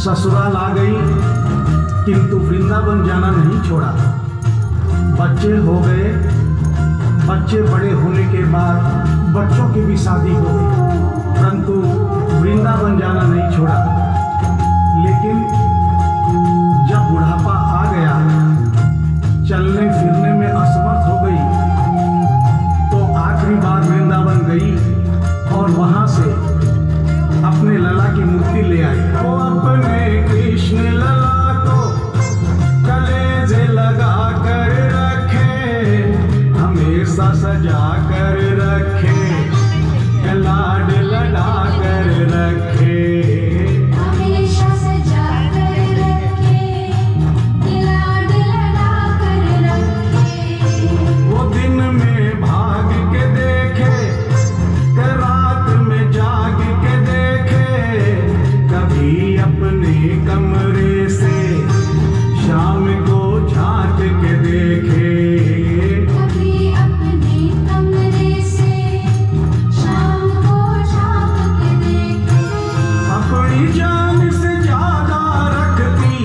ससुराल आ गई किंतु वृंदावन जाना नहीं छोड़ा। बच्चे हो गए, बच्चे बड़े होने के बाद बच्चों की भी शादी हो गई, परंतु वृंदावन जाना नहीं छोड़ा। लेकिन जब बुढ़ापा आ गया, चलने फिरने में असमर्थ हो गई, तो आखिरी बार वृंदावन गई और वहां से अपने लला की मूर्ति ले आई। वो अपने कृष्ण लला को कलेजे लगा कर रखे, हमेशा सजा कर रखे, लाड लड़ा कर रखे, हमेशा सजा कर रखे, लाड लड़ा कर रखे। वो दिन में भाग के देखे, रात में जाग के देखे, कभी अपने कमरे से शाम को झांक के देखे, कभी अपने कमरे से शाम को झांक के देखे। अपनी जान से ज्यादा रखती,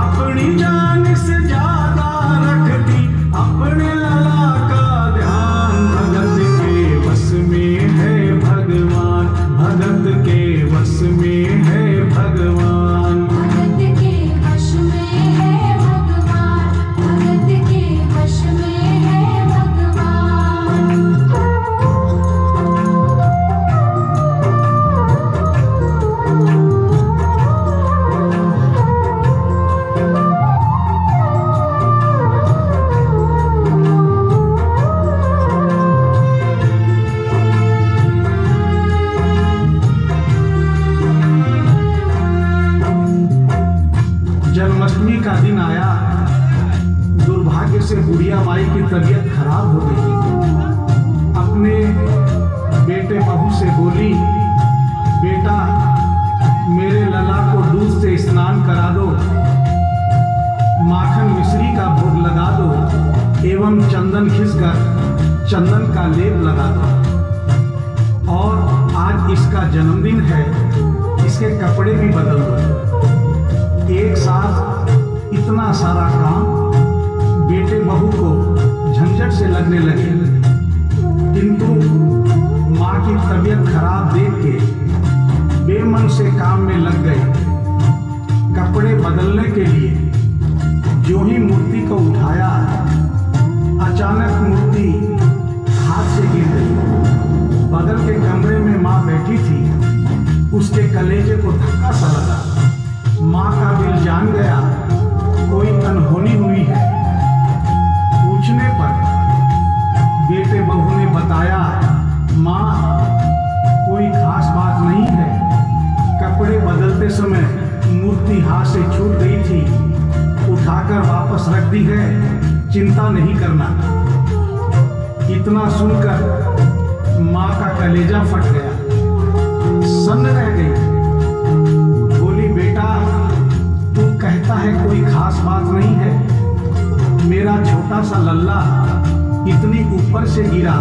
अपनी जान से ज्यादा रखती, अपने लला का ध्यान। भगत के बस में है भगवान, भगत के वश में है भगवान, भगत के वश में है भगवान, भगत के वश में है भगवान। जन्माष्टमी का दिन आया, दुर्भाग्य से बुढ़िया माई की तबीयत खराब हो गई। अपने बेटे बहू से बोली, बेटा मेरे लला को दूध से स्नान करा दो, माखन मिश्री का भोग लगा दो, एवं चंदन घिसकर चंदन का लेप लगा दो, और आज इसका जन्मदिन है, इसके कपड़े भी बदल दो। एक साथ इतना सारा काम बेटे बहू को झंझट से लगने लगे, किंतु माँ की तबीयत खराब देख के बेमन से काम में लग गए। कपड़े बदलने के लिए जो ही मूर्ति को उठाया, अचानक मूर्ति हाथ से गिर गई। बगल के कमरे में माँ बैठी थी, उसके कलेजे को धक्का सा लगा। माँ का दिल जान गया कोई अनहोनी हुई है। पूछने पर बेटे बहू ने बताया, माँ कोई खास बात नहीं है, कपड़े बदलते समय मूर्ति हाथ से छूट गई थी, उठाकर वापस रख दी है, चिंता नहीं करना। इतना सुनकर माँ का कलेजा फट गया, सन्न रह गई। बोली, बेटा तू कहता है कोई खास बात नहीं है, मेरा छोटा सा लल्ला इतनी ऊपर से गिरा,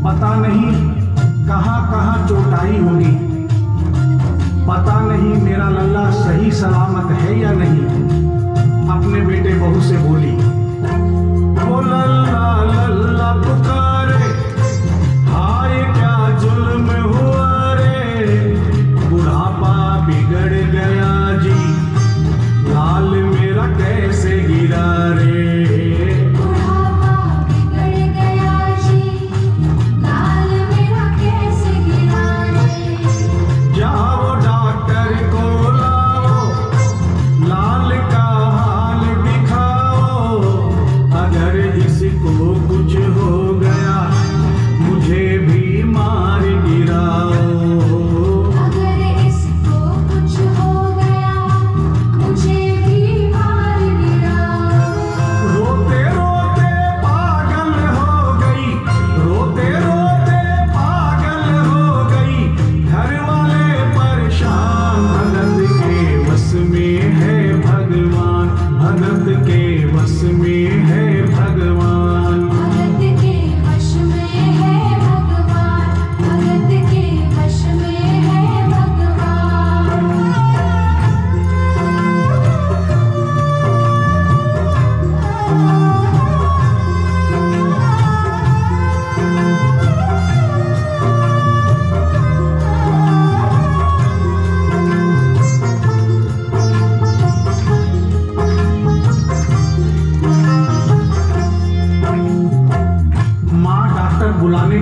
पता नहीं कहाँ कहाँ चोट आई होगी, पता नहीं मेरा लल्ला सही सलामत है या नहीं। अपने बेटे बहू से बोली, ओ लल्ला लल्ला पुकारे, हाय क्या जुल्म हुआ रे, बुढ़ापा बिगड़ गया जी, लाल मेरा कैसे गिरा रे।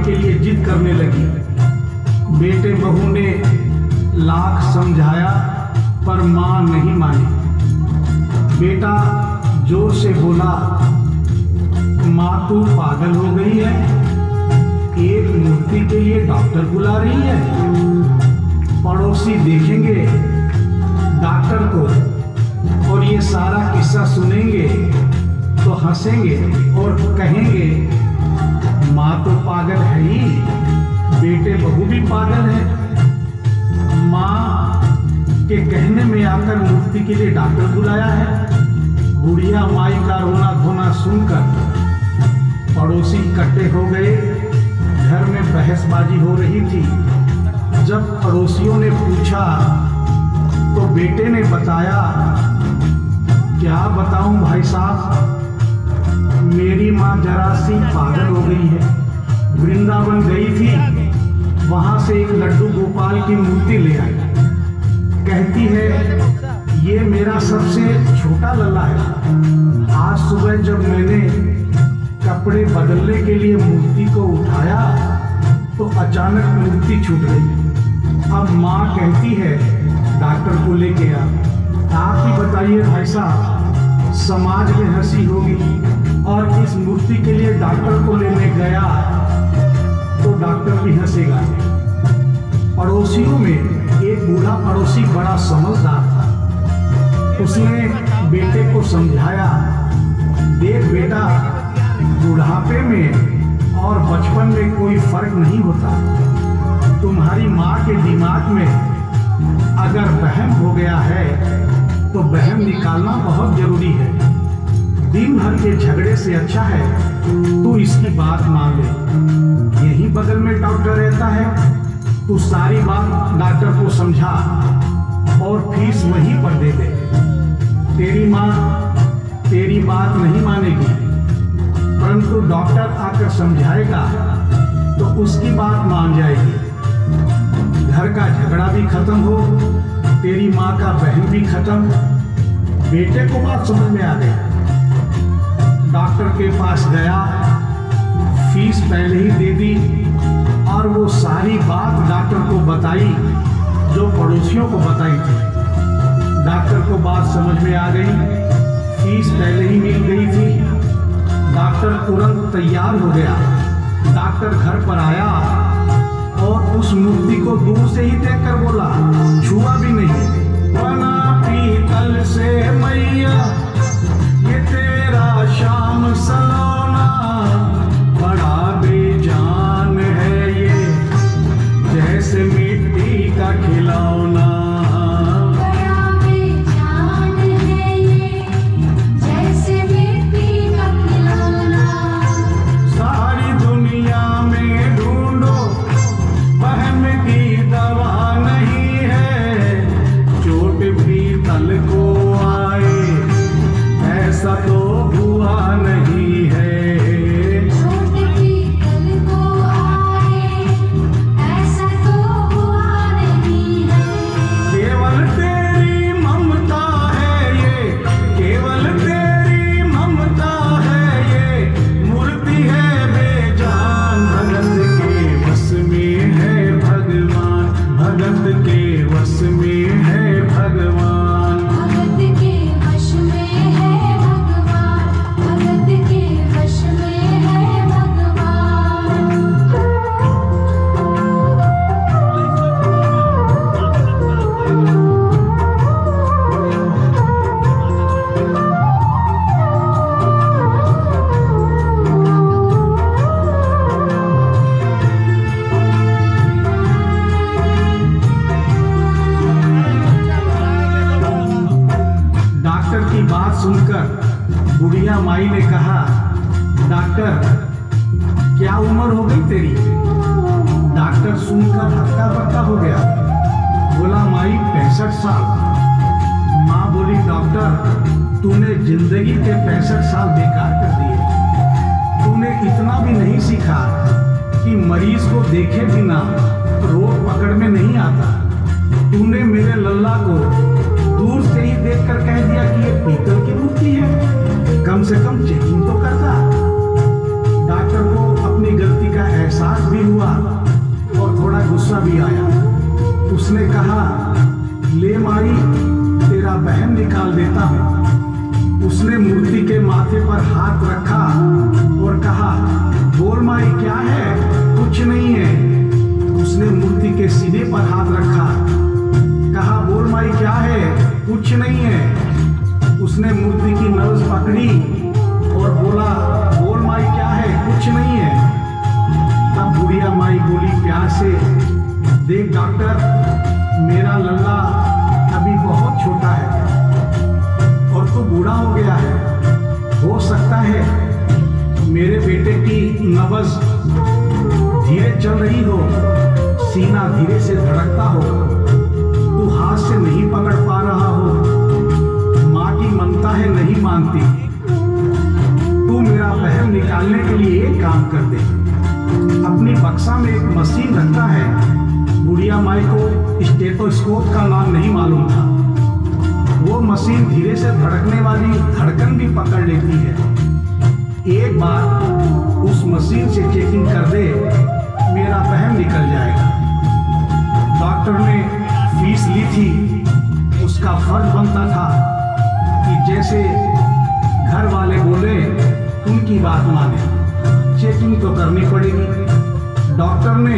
के लिए जिद करने लगी। बेटे बहू ने लाख समझाया पर मां नहीं मानी। बेटा जोर से बोला, मां तू पागल हो गई है, एक मूर्ति के लिए डॉक्टर बुला रही है। पड़ोसी देखेंगे डॉक्टर को और ये सारा किस्सा सुनेंगे तो हंसेंगे और कहेंगे माँ तो पागल है ही, बेटे बहू भी पागल है। माँ के कहने में आकर मूर्ति के लिए डॉक्टर बुलाया है। बुढ़िया माई का रोना धोना सुनकर पड़ोसी इकट्ठे हो गए। घर में बहसबाजी हो रही थी। जब पड़ोसियों ने पूछा तो बेटे ने बताया, क्या बताऊं भाई साहब, मेरी माँ जरा सी पागल हो गई है। वृंदावन गई थी, वहां से एक लड्डू गोपाल की मूर्ति ले आई। कहती है ये मेरा सबसे छोटा लल्ला है। आज सुबह जब मैंने कपड़े बदलने के लिए मूर्ति को उठाया तो अचानक मूर्ति छूट गई। अब माँ कहती है डॉक्टर को लेके आ। आप ही बताइए भाई साहब, समाज में हंसी होगी और इस मूर्ति के लिए डॉक्टर को लेने गया तो डॉक्टर भी हंसेगा। पड़ोसियों में एक बूढ़ा पड़ोसी बड़ा समझदार था। उसने बेटे को समझाया, देख बेटा, बुढ़ापे में और बचपन में कोई फर्क नहीं होता। तुम्हारी माँ के दिमाग में अगर वहम हो गया है तो वहम निकालना बहुत जरूरी है। दिन भर के झगड़े से अच्छा है तू इसकी बात मान ले। यहीं बगल में डॉक्टर रहता है, तू सारी बात डॉक्टर को समझा और फीस वहीं पर दे दे। तेरी माँ तेरी बात नहीं मानेगी, परंतु डॉक्टर आकर समझाएगा तो उसकी बात मान जाएगी। घर का झगड़ा भी खत्म हो, तेरी माँ का बहन भी खत्म। बेटे को बात समझ में आ गई। डॉक्टर के पास गया, फीस पहले ही दे दी और वो सारी बात डॉक्टर को बताई जो पड़ोसियों को बताई थी। डॉक्टर को बात समझ में आ गई, फीस पहले ही मिल गई थी। डॉक्टर तुरंत तैयार हो गया। डॉक्टर घर पर आया और उस मूर्ति को दूर से ही देखकर बोला, छुआ भी नहीं, बना पीतल से मैया ये तेरा श्याम सलोना, बड़ा बेजान है ये जैसे मिट्टी का खिलौना। बड़ा बेजान है ये जैसे मिट्टी का खिलौना। सारी दुनिया में ढूंढो वहम की दवा नहीं है, चोट पीतल को आए ऐसा तो हुआ नहीं है। चोट पीतल को आए ऐसा तो हुआ नहीं है। केवल तेरी ममता है ये, केवल तेरी ममता है ये, मूर्ति है बेजान, भगत के वश में है भगवान, भगत के वश में है भगवान। भगत के वश में है भगवान, भगत के वश में है भगवान। डॉक्टर की बात सुनकर बुढ़िया माई ने कहा, डॉक्टर क्या उम्र हो गई तेरी? डॉक्टर सुनकर हक्का बक्का हो गया, बोला माई 65 साल। माँ बोली, डॉक्टर तूने जिंदगी के 65 साल बेकार कर दिए। तूने इतना भी नहीं सीखा कि मरीज को देखे बिना रोग पकड़ में नहीं आता। तूने मेरे लल्ला को दूर से ही देखकर कह दिया कि ये पीतल की मूर्ति है, कम से कम चेकिंग तो करता। डॉक्टर को अपनी गलती का एहसास भी हुआ और थोड़ा गुस्सा भी आया। उसने कहा, ले माई तेरा बहन निकाल देता हूँ। उसने मूर्ति के माथे पर हाथ रखा और कहा, बोल माई क्या है? कुछ नहीं है। उसने मूर्ति के सीने पर हाथ रखा, कहा, बोल माई क्या है? कुछ नहीं है। उसने मूर्ति की नब्ज पकड़ी और बोला, बोल माई क्या है? कुछ नहीं है। तब बुढ़िया माई बोली प्यार से, देख डॉक्टर, मेरा लल्ला अभी बहुत छोटा है और तू बूढ़ा हो गया है। हो सकता है मेरे बेटे की नब्ज धीरे चल रही हो, सीना धीरे से धड़कता हो, तू हाथ से नहीं पकड़ पा रहा हो, माँ की ममता है नहीं मानती। तू मेरा बहन निकालने के लिए एक काम कर दे, अपनी बक्सा में एक मशीन रखता है। बुढ़िया माई को स्टेथोस्कोप का नाम नहीं मालूम था। वो मशीन धीरे से धड़कने वाली धड़कन भी पकड़ लेती है। एक बार उस मशीन से चेकिंग कर दे, मेरा बहन निकल जाएगा। डॉक्टर ने फीस ली थी, उसका फर्ज बनता था कि जैसे घर वाले बोले उनकी बात माने, चेकिंग तो करनी पड़ेगी। डॉक्टर ने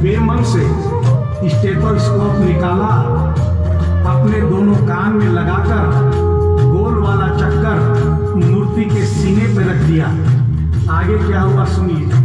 बेमन से स्टेथोस्कोप निकाला, अपने दोनों कान में लगाकर गोल वाला चक्कर मूर्ति के सीने पे रख दिया। आगे क्या हुआ सुनिए।